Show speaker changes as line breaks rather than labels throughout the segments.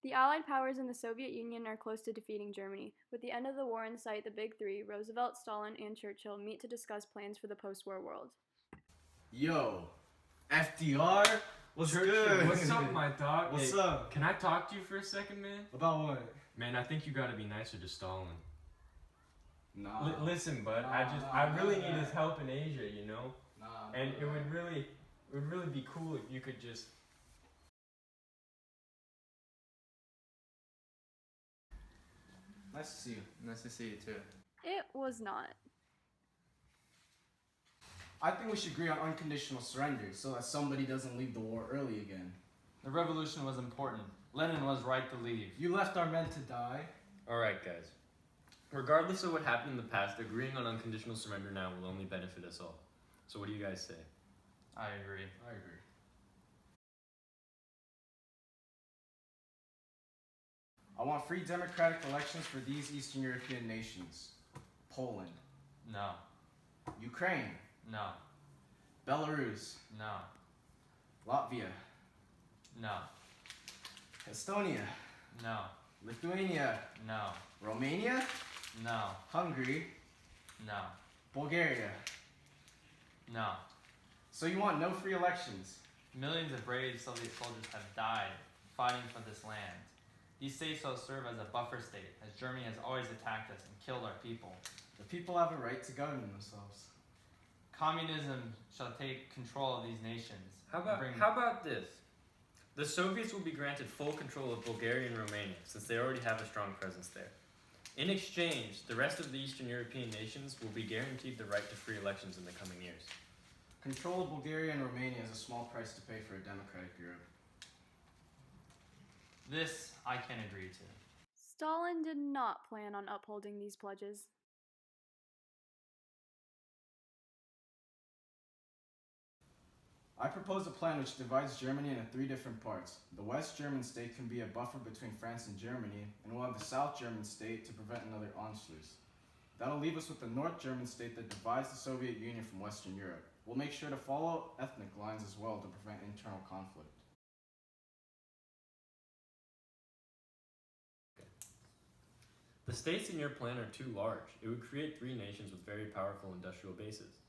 The Allied powers and the Soviet Union are close to defeating Germany. With the end of the war in sight, the Big Three, Roosevelt, Stalin, and Churchill, meet to discuss plans for the post-war world.
Yo, FDR? What's good?
What's up, my dog?
What's
Hey,
up?
Can I talk to you for a second, man?
About what?
Man, I think you gotta be nicer to Stalin.
Nah.
Listen, bud,
Nah,
I really
nah,
need
nah.
his help in Asia, you know?
Nah.
And it would really be cool if you could just...
Nice to see you.
Nice to see you too.
It was not.
I think we should agree on unconditional surrender so that somebody doesn't leave the war early again.
The revolution was important. Lenin was right to leave.
You left our men to die.
Alright, guys. Regardless of what happened in the past, agreeing on unconditional surrender now will only benefit us all. So what do you guys say?
I agree.
I agree. I want free democratic elections for these Eastern European nations. Poland,
No.
Ukraine,
No.
Belarus,
No.
Latvia,
No.
Estonia,
No.
Lithuania,
No.
Romania,
No.
Hungary,
No.
Bulgaria.
No.
So you want no free elections?
Millions of brave Soviet soldiers have died fighting for this land. These states will serve as a buffer state, as Germany has always attacked us and killed our people.
The people have a right to govern themselves.
Communism shall take control of these nations.
How
and
about this? The Soviets will be granted full control of Bulgaria and Romania, since they already have a strong presence there. In exchange, the rest of the Eastern European nations will be guaranteed the right to free elections in the coming years.
Control of Bulgaria and Romania is a small price to pay for a democratic Europe.
This I can agree to.
Stalin did not plan on upholding these pledges.
I propose a plan which divides Germany into 3 different parts. The West German state can be a buffer between France and Germany, and we'll have the South German state to prevent another Anschluss. That'll leave us with the North German state that divides the Soviet Union from Western Europe. We'll make sure to follow ethnic lines as well to prevent internal conflict.
The states in your plan are too large. It would create 3 nations with very powerful industrial bases.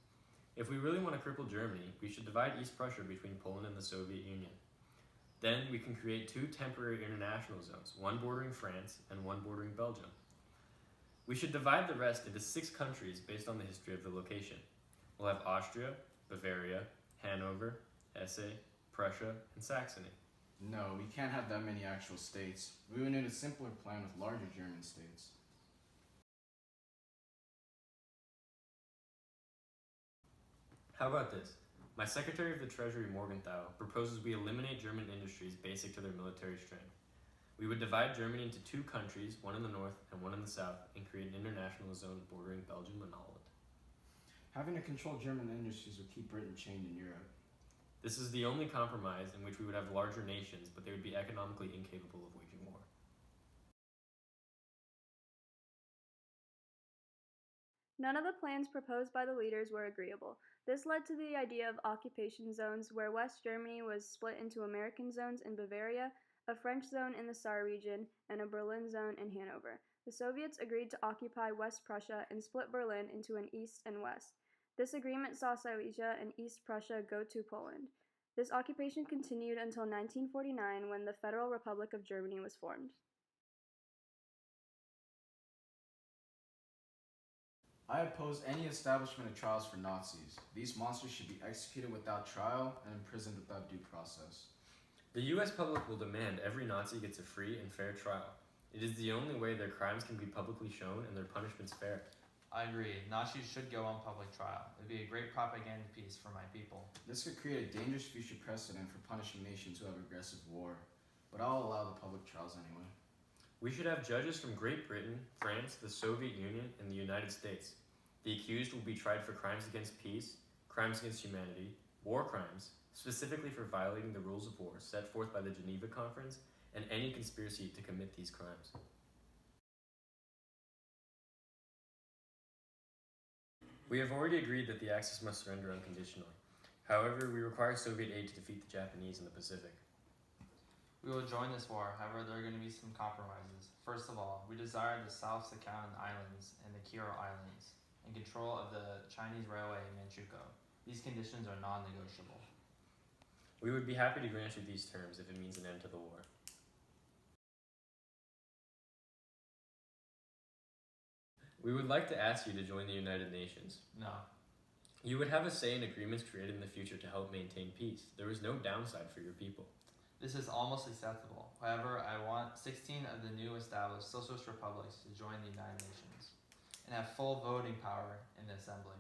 If we really want to cripple Germany, we should divide East Prussia between Poland and the Soviet Union. Then we can create 2 temporary international zones, one bordering France and one bordering Belgium. We should divide the rest into 6 countries based on the history of the location. We'll have Austria, Bavaria, Hanover, Hesse, Prussia, and Saxony.
No, we can't have that many actual states. We would need a simpler plan with larger German states.
How about this? My Secretary of the Treasury, Morgenthau, proposes we eliminate German industries basic to their military strength. We would divide Germany into 2 countries, one in the north and one in the south, and create an international zone bordering Belgium and Holland.
Having to control German industries would keep Britain chained in Europe.
This is the only compromise in which we would have larger nations, but they would be economically incapable of waging war.
None of the plans proposed by the leaders were agreeable. This led to the idea of occupation zones, where West Germany was split into American zones in Bavaria, a French zone in the Saar region, and a Berlin zone in Hanover. The Soviets agreed to occupy West Prussia and split Berlin into an East and West. This agreement saw Silesia and East Prussia go to Poland. This occupation continued until 1949, when the Federal Republic of Germany was formed.
I oppose any establishment of trials for Nazis. These monsters should be executed without trial and imprisoned without due process.
The US public will demand every Nazi gets a free and fair trial. It is the only way their crimes can be publicly shown and their punishments fair.
I agree. Nazis should go on public trial. It would be a great propaganda piece for my people.
This could create a dangerous future precedent for punishing nations who have aggressive war, but I'll allow the public trials anyway.
We should have judges from Great Britain, France, the Soviet Union, and the United States. The accused will be tried for crimes against peace, crimes against humanity, war crimes, specifically for violating the rules of war set forth by the Geneva Conference, and any conspiracy to commit these crimes. We have already agreed that the Axis must surrender unconditionally. However, we require Soviet aid to defeat the Japanese in the Pacific.
We will join this war, however, there are going to be some compromises. First of all, we desire the South Sakhalin Islands and the Kuril Islands, and control of the Chinese railway in Manchukuo. These conditions are non-negotiable.
We would be happy to grant you these terms if it means an end to the war. We would like to ask you to join the United Nations.
No.
You would have a say in agreements created in the future to help maintain peace. There is no downside for your people.
This is almost acceptable. However, I want 16 of the new established socialist republics to join the United Nations and have full voting power in the assembly.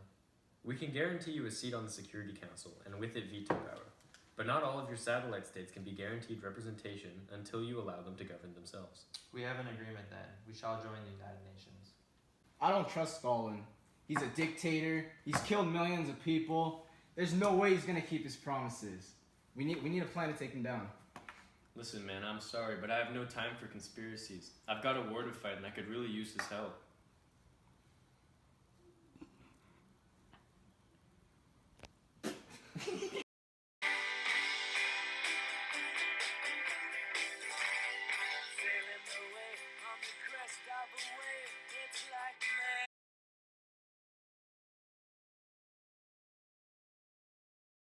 We can guarantee you a seat on the Security Council, and with it veto power. But not all of your satellite states can be guaranteed representation until you allow them to govern themselves.
We have an agreement then. We shall join the United Nations.
I don't trust Stalin. He's a dictator. He's killed millions of people. There's no way he's gonna keep his promises. We need a plan to take him down.
Listen, man, I'm sorry, but I have no time for conspiracies. I've got a war to fight, and I could really use his help.
Sailing away on the crest of a wave, it's like